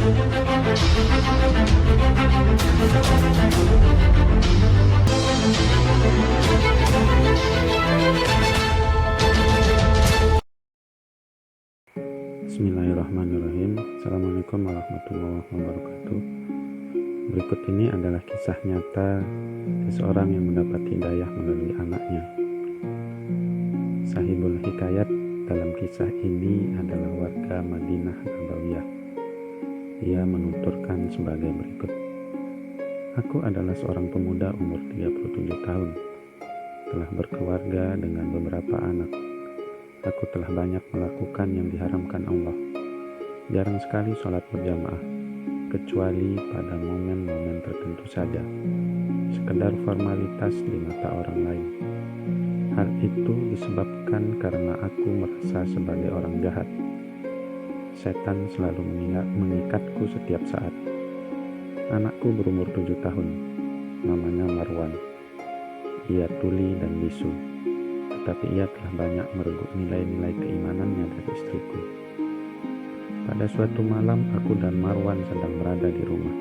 Bismillahirrahmanirrahim. Assalamualaikum warahmatullahi wabarakatuh. Berikut ini adalah kisah nyata seseorang yang mendapat hidayah melalui anaknya. Sahibul hikayat dalam kisah ini adalah warga Madinah Nabawiyah. Ia menuturkan sebagai berikut. Aku adalah seorang pemuda umur 37 tahun. Telah berkeluarga dengan beberapa anak. Aku telah banyak melakukan yang diharamkan Allah. Jarang sekali sholat berjamaah, kecuali pada momen-momen tertentu saja, sekedar formalitas di mata orang lain. Hal itu disebabkan karena aku merasa sebagai orang jahat. Setan selalu mengikatku setiap saat. Anakku berumur 7 tahun, namanya Marwan. Ia tuli dan bisu. Tapi ia telah banyak mereguk nilai-nilai keimanannya dari istriku. Pada suatu malam, aku dan Marwan sedang berada di rumah.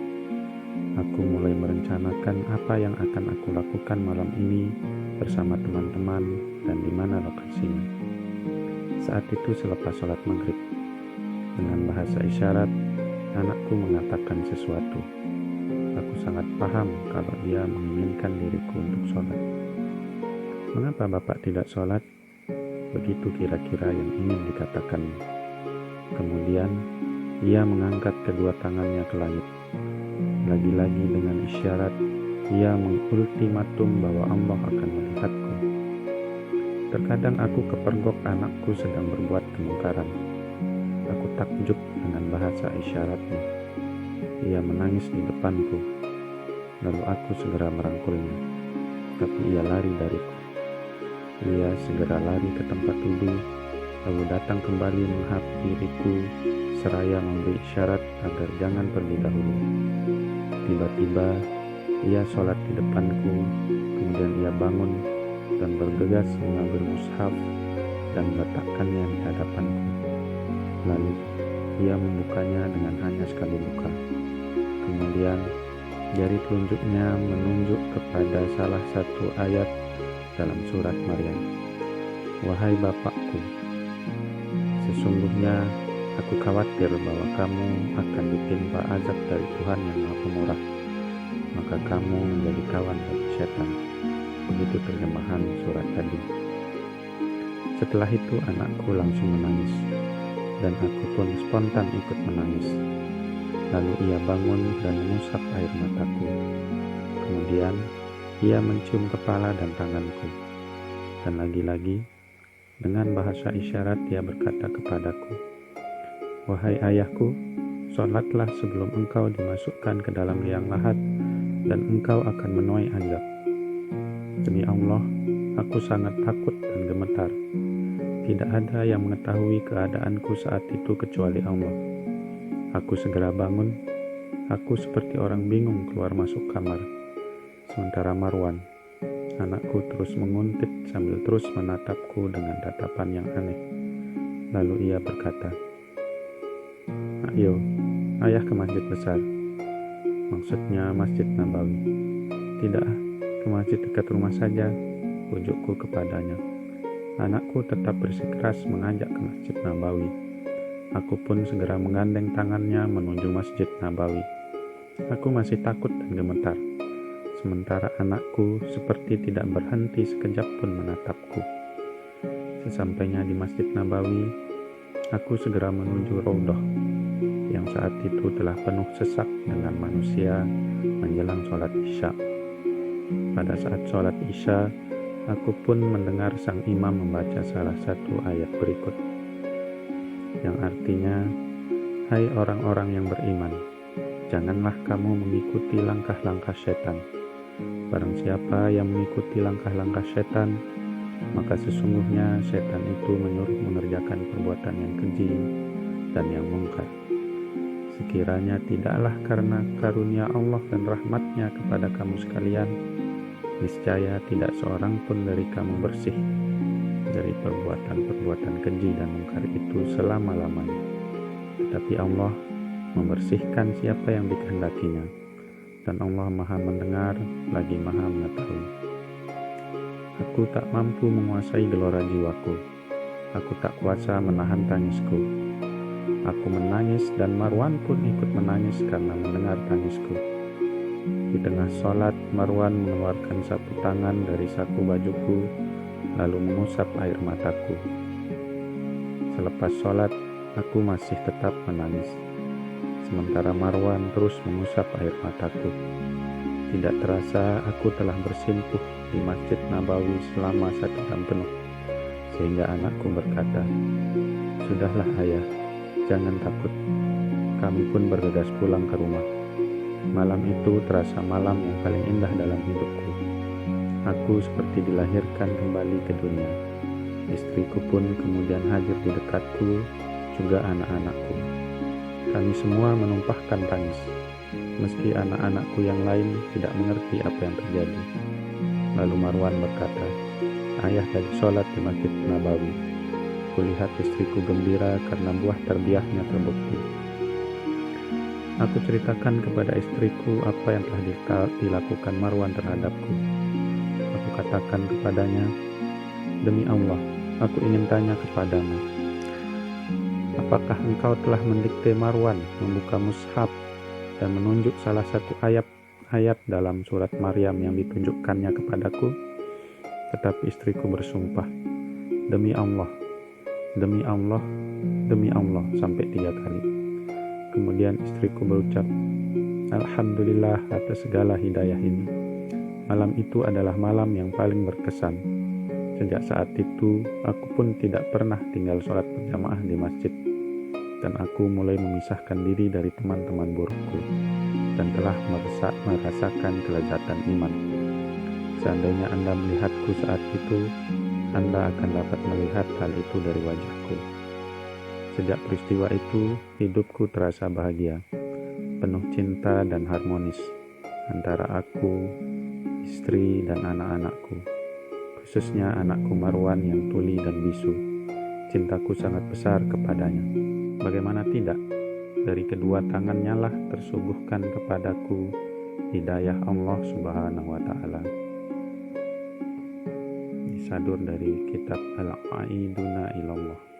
Aku mulai merencanakan apa yang akan aku lakukan malam ini bersama teman-teman dan di mana lokasinya. Saat itu selepas sholat maghrib, dengan bahasa isyarat, anakku mengatakan sesuatu. Aku sangat paham kalau dia menginginkan diriku untuk sholat. Mengapa Bapak tidak sholat? Begitu kira-kira yang ingin dikatakan. Kemudian, ia mengangkat kedua tangannya ke langit. Lagi-lagi dengan isyarat, ia mengultimatum bahwa Allah akan melihatku. Terkadang aku kepergok anakku sedang berbuat kemungkaran. Aku takjub dengan bahasa isyaratnya. Ia menangis di depanku. Lalu aku segera merangkulnya. Tapi ia lari dariku. Ia segera lari ke tempat wudhu, lalu datang kembali menghampiriku seraya memberi isyarat agar jangan pergi dahulu. Tiba-tiba ia sholat di depanku, kemudian ia bangun dan bergegas mengambil mushaf dan meletakkannya di hadapanku. Lalu ia membukanya dengan hanya sekali buka. Kemudian jari telunjuknya menunjuk kepada salah satu ayat dalam surat Maryam. Wahai Bapakku, sesungguhnya aku khawatir bahwa kamu akan ditimpa azab dari Tuhan yang Maha Pemurah, maka kamu menjadi kawan bagi setan. Begitu terjemahan surat tadi. Setelah itu anakku langsung menangis, dan aku pun spontan ikut menangis. Lalu ia bangun dan mengusap air mataku. Kemudian ia mencium kepala dan tanganku. Dan lagi-lagi, dengan bahasa isyarat dia berkata kepadaku, Wahai ayahku, sholatlah sebelum engkau dimasukkan ke dalam liang lahat, dan engkau akan menuai azab. Demi Allah, aku sangat takut dan gemetar. Tidak ada yang mengetahui keadaanku saat itu kecuali Allah. Aku segera bangun. Aku seperti orang bingung keluar masuk kamar. Sementara Marwan, anakku terus menguntit sambil terus menatapku dengan tatapan yang aneh. Lalu ia berkata, Ayo, ayah ke masjid besar. Maksudnya Masjid Nabawi. Tidak, ke masjid dekat rumah saja, ujukku kepadanya. Anakku tetap bersikeras mengajak ke Masjid Nabawi. Aku pun segera menggandeng tangannya menuju Masjid Nabawi. Aku masih takut dan gemetar. Sementara anakku seperti tidak berhenti sekejap pun menatapku. Sesampainya di Masjid Nabawi, aku segera menuju Raudhah, yang saat itu telah penuh sesak dengan manusia menjelang sholat Isya. Pada saat sholat Isya, aku pun mendengar sang imam membaca salah satu ayat berikut, yang artinya, Hai orang-orang yang beriman, janganlah kamu mengikuti langkah-langkah setan. Barang siapa yang mengikuti langkah-langkah setan, maka sesungguhnya setan itu menyuruh mengerjakan perbuatan yang keji dan yang mungkar. Sekiranya tidaklah karena karunia Allah dan rahmatnya kepada kamu sekalian, niscaya tidak seorang pun dari kamu bersih dari perbuatan-perbuatan keji dan mungkar itu selama-lamanya. Tetapi Allah membersihkan siapa yang dikehendakinya, dan Allah Maha mendengar lagi Maha mengetahui. Aku tak mampu menguasai gelora jiwaku. Aku tak kuasa menahan tangisku. Aku menangis dan Marwan pun ikut menangis karena mendengar tangisku. Di tengah sholat, Marwan mengeluarkan sapu tangan dari saku bajuku, lalu mengusap air mataku. Selepas sholat, aku masih tetap menangis. Sementara Marwan terus mengusap air mataku. Tidak terasa aku telah bersimpuh di Masjid Nabawi selama 1 jam penuh, sehingga anakku berkata, "Sudahlah ayah, jangan takut." Kami pun bergegas pulang ke rumah. Malam itu terasa malam yang paling indah dalam hidupku. Aku seperti dilahirkan kembali ke dunia. Istriku pun kemudian hadir di dekatku, juga anak-anakku. Kami semua menumpahkan tangis, meski anak-anakku yang lain tidak mengerti apa yang terjadi. Lalu Marwan berkata, "Ayah tadi sholat di Masjid Nabawi. Kulihat istriku gembira karena buah tarbiyahnya terbukti." Aku ceritakan kepada istriku apa yang telah dilakukan Marwan terhadapku. Aku katakan kepadanya, "Demi Allah, aku ingin tanya kepadamu, apakah engkau telah mendikte Marwan membuka mushaf dan menunjuk salah satu ayat dalam surat Maryam yang ditunjukkannya kepadaku?" Tetapi istriku bersumpah, "Demi Allah, demi Allah, demi Allah," sampai 3 kali. Kemudian istriku berucap, "Alhamdulillah atas segala hidayah ini. Malam itu adalah malam yang paling berkesan. Sejak saat itu, aku pun tidak pernah tinggal sholat berjamaah di masjid. Dan aku mulai memisahkan diri dari teman-teman burukku, dan telah merasakan kelezatan iman. Seandainya Anda melihatku saat itu, Anda akan dapat melihat hal itu dari wajahku. Sejak peristiwa itu, hidupku terasa bahagia, penuh cinta dan harmonis antara aku, istri, dan anak-anakku. Khususnya anakku Marwan yang tuli dan bisu. Cintaku sangat besar kepadanya. Bagaimana tidak? Dari kedua tangannya lah tersuguhkan kepadaku hidayah Allah Subhanahu wa Ta'ala." Disadur dari kitab Al-Aiduna Ilallah.